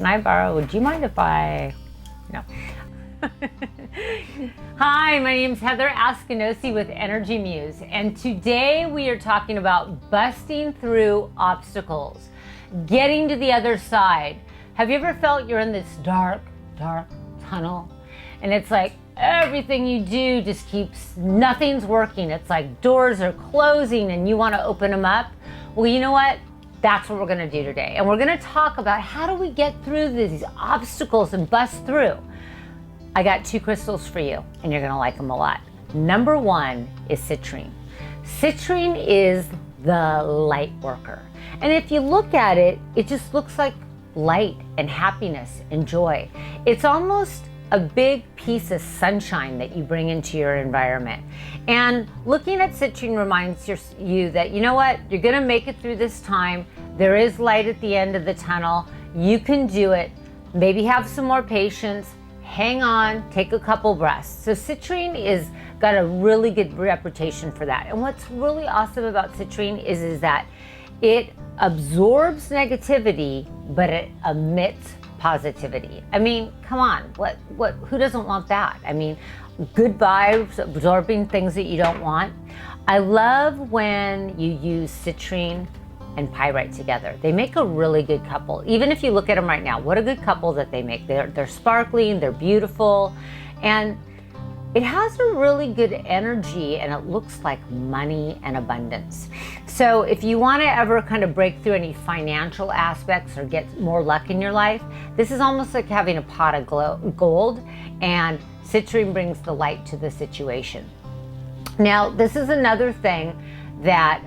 Can I borrow? Do you mind if I? No. Hi, my name is Heather Askinosi with Energy Muse, and today we are talking about busting through obstacles, getting to the other side. Have you ever felt you're in this dark tunnel, and it's like everything you do just keeps, nothing's working. It's like doors are closing and you want to open them up. Well, you know what? That's what we're going to do today. And we're going to talk about how do we get through these obstacles and bust through. I got 2 crystals for you, and you're going to like them a lot. Number 1 is citrine. Citrine is the light worker. And if you look at it, it just looks like light and happiness and joy. It's almost a big piece of sunshine that you bring into your environment. And looking at citrine reminds you that, you know what, you're gonna make it through this time. There is light at the end of the tunnel. You can do it. Maybe have some more patience. Hang on, take a couple breaths. So citrine is got a really good reputation for that. And what's really awesome about citrine is that it absorbs negativity, but it emits positivity. I mean, come on, who doesn't want that? I mean, good vibes, absorbing things that you don't want. I love when you use citrine and pyrite together. They make a really good couple. Even if you look at them right now, what a good couple that they make. They're sparkling, they're beautiful, and it has a really good energy, and it looks like money and abundance. So if you want to ever kind of break through any financial aspects or get more luck in your life, this is almost like having a pot of gold, and citrine brings the light to the situation. Now, this is another thing that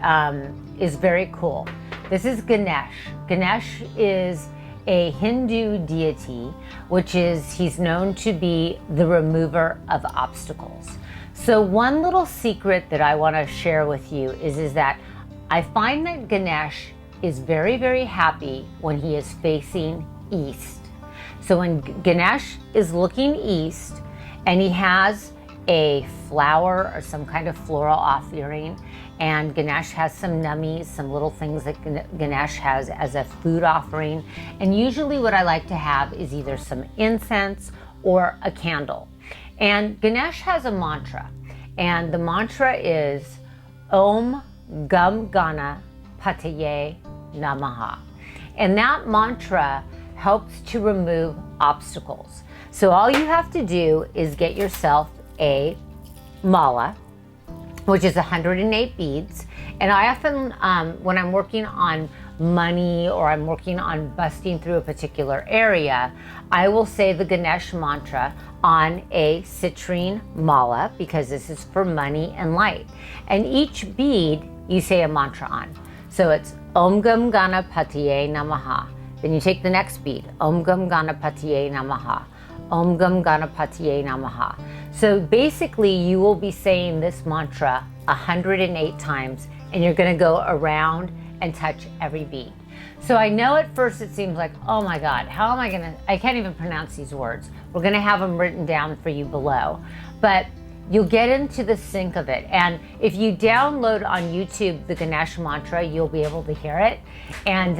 is very cool. This is Ganesh. Ganesh is a Hindu deity, he's known to be the remover of obstacles. So one little secret that I want to share with you is that I find that Ganesh is very, very happy when he is facing east. So when Ganesh is looking east and he has a flower or some kind of floral offering, and Ganesh has some nummies, some little things that Ganesh has as a food offering. And usually what I like to have is either some incense or a candle. And Ganesh has a mantra, and the mantra is Om Gam Gana Pataye Namaha. And that mantra helps to remove obstacles. So all you have to do is get yourself a mala, which is 108 beads. And I often, when I'm working on money or I'm working on busting through a particular area, I will say the Ganesh mantra on a citrine mala, because this is for money and light. And each bead you say a mantra on. So it's Om Gam Gana Pataye Namaha. Then you take the next bead, Om Gam Gana Pataye Namaha. Om Gam Gana Pataye Namaha. So basically you will be saying this mantra 108 times, and you're gonna go around and touch every bead. So I know at first it seems like, oh my God, how am I can't even pronounce these words. We're gonna have them written down for you below. But you'll get into the sync of it. And if you download on YouTube the Ganesh mantra, you'll be able to hear it. And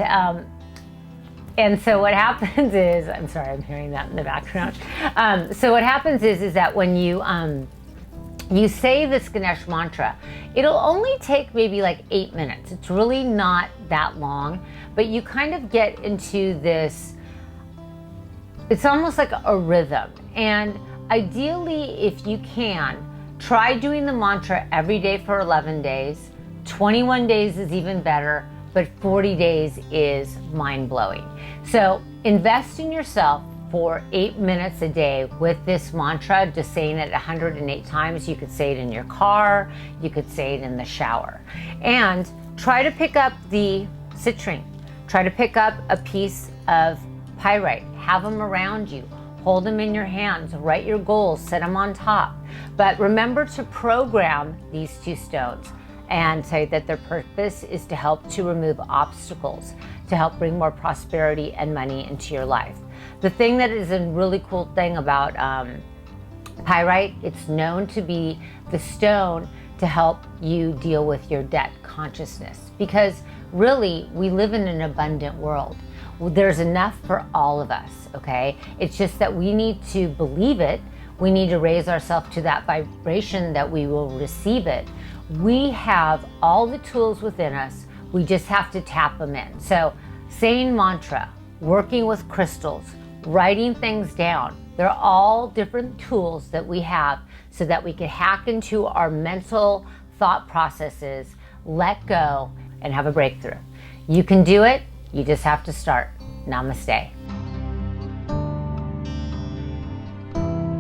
so what happens is, I'm sorry, I'm hearing that in the background. So what happens is that when you say this Ganesh mantra, it'll only take maybe like 8 minutes. It's really not that long, but you kind of get into this, it's almost like a rhythm. And ideally, if you can, try doing the mantra every day for 11 days. 21 days is even better, but 40 days is mind-blowing. So invest in yourself for 8 minutes a day with this mantra, just saying it 108 times. You could say it in your car, you could say it in the shower. And try to pick up the citrine. Try to pick up a piece of pyrite. Have them around you. Hold them in your hands. Write your goals. Set them on top. But remember to program these 2 stones and say that their purpose is to help to remove obstacles, to help bring more prosperity and money into your life. The thing that is a really cool thing about pyrite, it's known to be the stone to help you deal with your debt consciousness, because really we live in an abundant world. There's enough for all of us, okay? It's just that we need to believe it. We need to raise ourselves to that vibration that we will receive it. We have all the tools within us. We just have to tap them in. So saying mantra, working with crystals, writing things down, they're all different tools that we have so that we can hack into our mental thought processes, let go, and have a breakthrough. You can do it. You just have to start. Namaste.